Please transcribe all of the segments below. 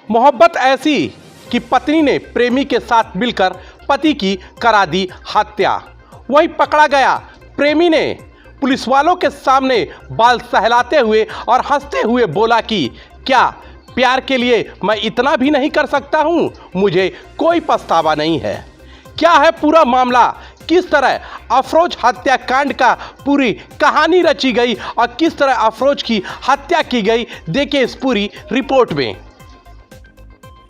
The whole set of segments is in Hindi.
मोहब्बत ऐसी कि पत्नी ने प्रेमी के साथ मिलकर पति की करा दी हत्या। वहीं पकड़ा गया प्रेमी ने पुलिस वालों के सामने बाल सहलाते हुए और हंसते हुए बोला कि क्या प्यार के लिए मैं इतना भी नहीं कर सकता हूं, मुझे कोई पछतावा नहीं है। क्या है पूरा मामला, किस तरह अफरोज हत्याकांड का पूरी कहानी रची गई और किस तरह अफरोज की हत्या की गई, देखिए इस पूरी रिपोर्ट में।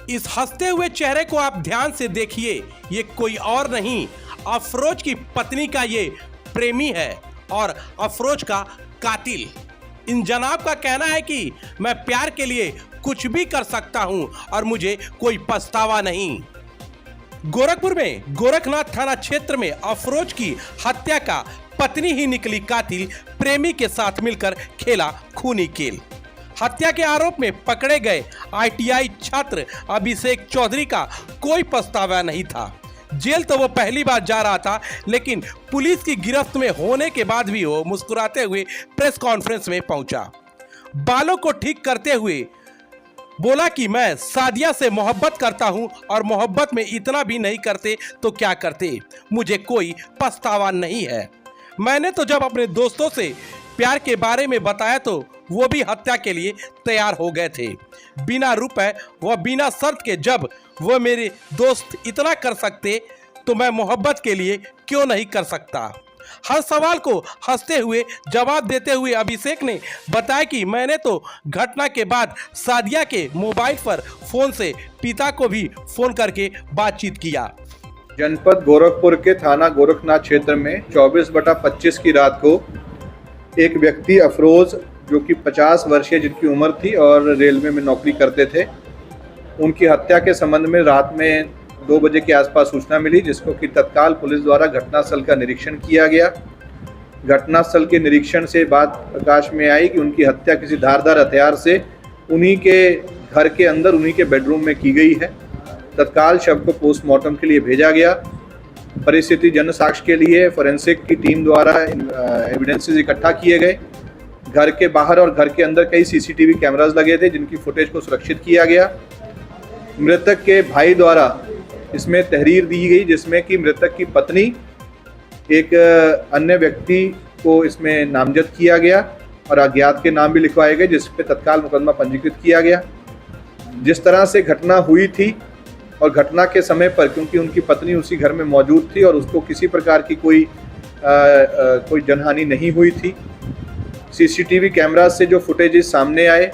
इस हंसते हुए चेहरे को आप ध्यान से देखिए, ये कोई और नहीं अफरोज की पत्नी का ये प्रेमी है और अफरोज का कातिल। इन जनाब का कहना है कि मैं प्यार के लिए कुछ भी कर सकता हूं और मुझे कोई पछतावा नहीं। गोरखपुर में गोरखनाथ थाना क्षेत्र में अफरोज की हत्या का पत्नी ही निकली कातिल, प्रेमी के साथ मिलकर खेला खूनी खेल। हत्या के आरोप में पकड़े गए ITI छात्र अभिषेक चौधरी का कोई पछतावा नहीं था। जेल तो वो पहली बार जा रहा था, लेकिन पुलिस की गिरफ्त में होने के बाद भी वो मुस्कुराते हुए प्रेस कॉन्फ्रेंस में पहुंचा। बालों को ठीक करते हुए बोला कि मैं सादिया से मोहब्बत करता हूं और मोहब्बत में इतना भी नहीं करते तो क्या करते, मुझे कोई पछतावा नहीं है। मैंने तो जब अपने दोस्तों से प्यार के बारे में बताया तो वो भी हत्या के लिए तैयार हो गए थे, बिना रुपए व बिना शर्त के। जब वो मेरे दोस्त इतना कर सकते तो मैं मोहब्बत के लिए क्यों नहीं कर सकता। हर सवाल को हंसते हुए जवाब देते हुए अभिषेक ने बताया कि मैंने तो घटना के बाद सादिया के मोबाइल पर फोन से पिता को भी फोन करके बातचीत किया। जनपद गोरखपुर के थाना गोरखनाथ क्षेत्र में 24/25 की रात को एक व्यक्ति अफरोज, जो कि 50 वर्षीय जिनकी उम्र थी और रेलवे में नौकरी करते थे, उनकी हत्या के संबंध में रात में 2 बजे के आसपास सूचना मिली, जिसको कि तत्काल पुलिस द्वारा घटनास्थल का निरीक्षण किया गया। घटनास्थल के निरीक्षण से बात प्रकाश में आई कि उनकी हत्या किसी धारदार हथियार से उन्हीं के घर के अंदर, उन्हीं के बेडरूम में की गई है। तत्काल शव को पोस्टमार्टम के लिए भेजा गया। परिस्थिति जन साक्ष्य के लिए फोरेंसिक की टीम द्वारा एविडेंसेस इकट्ठा किए गए। घर के बाहर और घर के अंदर कई CCTV कैमरास लगे थे, जिनकी फुटेज को सुरक्षित किया गया। मृतक के भाई द्वारा इसमें तहरीर दी गई, जिसमें कि मृतक की पत्नी एक अन्य व्यक्ति को इसमें नामजद किया गया और अज्ञात के नाम भी लिखवाए गए, जिस पे तत्काल मुकदमा पंजीकृत किया गया। जिस तरह से घटना हुई थी और घटना के समय पर, क्योंकि उनकी पत्नी उसी घर में मौजूद थी और उसको किसी प्रकार की कोई जनहानि नहीं हुई थी। CCTV कैमरा से जो फुटेजेस सामने आए,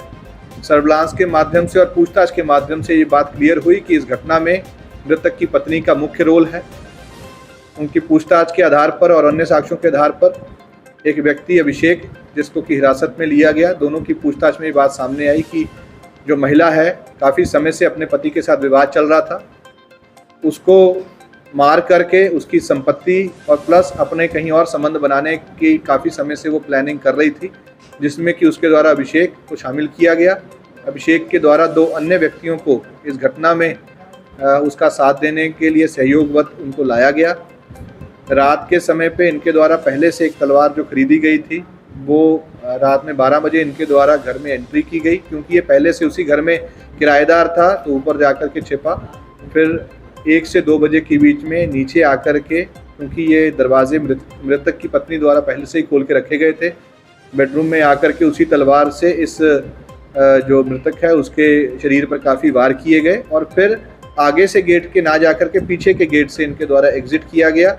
सर्विलांस के माध्यम से और पूछताछ के माध्यम से ये बात क्लियर हुई कि इस घटना में मृतक की पत्नी का मुख्य रोल है। उनकी पूछताछ के आधार पर और अन्य साक्ष्यों के आधार पर एक व्यक्ति अभिषेक, जिसको कि हिरासत में लिया गया, दोनों की पूछताछ में ये बात सामने आई कि जो महिला है काफ़ी समय से अपने पति के साथ विवाद चल रहा था, उसको मार करके उसकी संपत्ति और प्लस अपने कहीं और संबंध बनाने की काफ़ी समय से वो प्लानिंग कर रही थी, जिसमें कि उसके द्वारा अभिषेक को शामिल किया गया। अभिषेक के द्वारा 2 अन्य व्यक्तियों को इस घटना में उसका साथ देने के लिए सहयोगवत उनको लाया गया। रात के समय पे इनके द्वारा पहले से एक तलवार जो खरीदी गई थी, वो रात में 12 बजे इनके द्वारा घर में एंट्री की गई, क्योंकि ये पहले से उसी घर में किराएदार था, तो ऊपर जाकर के छिपा। फिर 1 से 2 बजे के बीच में नीचे आकर के, क्योंकि ये दरवाजे मृतक की पत्नी द्वारा पहले से ही खोल के रखे गए थे, बेडरूम में आकर के उसी तलवार से इस जो मृतक है उसके शरीर पर काफ़ी वार किए गए और फिर आगे से गेट के ना जाकर के पीछे के गेट से इनके द्वारा एग्जिट किया गया।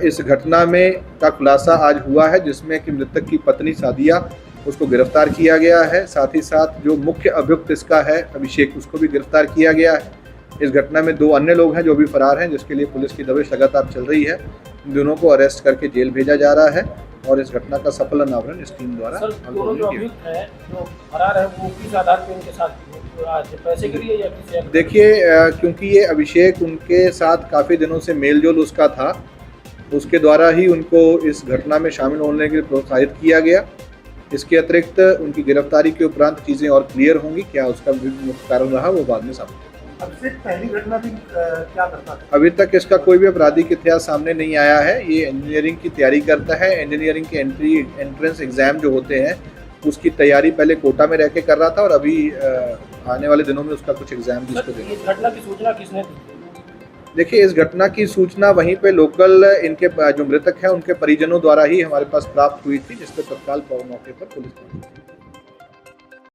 इस घटना में का खुलासा आज हुआ है, जिसमें कि मृतक की पत्नी सादिया, उसको गिरफ्तार किया गया है। साथ ही साथ जो मुख्य अभियुक्त इसका है अभिषेक, उसको भी गिरफ्तार किया गया है। इस घटना में 2 अन्य लोग हैं जो भी फरार हैं, जिसके लिए पुलिस की दबिश लगातार चल रही है। इन दोनों को अरेस्ट करके जेल भेजा जा रहा है और इस घटना का सफल अनावरण इस टीम द्वारा। देखिए, क्योंकि ये अभिषेक उनके साथ काफ़ी दिनों से मेल जोल उसका था, उसके द्वारा ही उनको इस घटना में शामिल होने के लिए प्रोत्साहित किया गया। इसके अतिरिक्त उनकी गिरफ्तारी के उपरांत चीज़ें और क्लियर होंगी, क्या उसका मुख्य कारण रहा वो बाद में सामने। अभिषेक पहली घटना भी क्या करता था? अभी तक इसका कोई भी आपराधिक इतिहास सामने नहीं आया है। ये इंजीनियरिंग की तैयारी करता है। इंजीनियरिंग के एंट्रेंस एग्जाम जो होते हैं उसकी तैयारी पहले कोटा में रह के कर रहा था और अभी आने वाले दिनों में उसका कुछ एग्जाम भी इसको देंगे। इस घटना की सूचना किसने दी? देखिए, इस घटना की सूचना वहीं पे लोकल इनके जो मृतक हैं उनके परिजनों द्वारा ही हमारे पास प्राप्त हुई थी, जिस पर तत्काल मौके पर पुलिस पहुंची।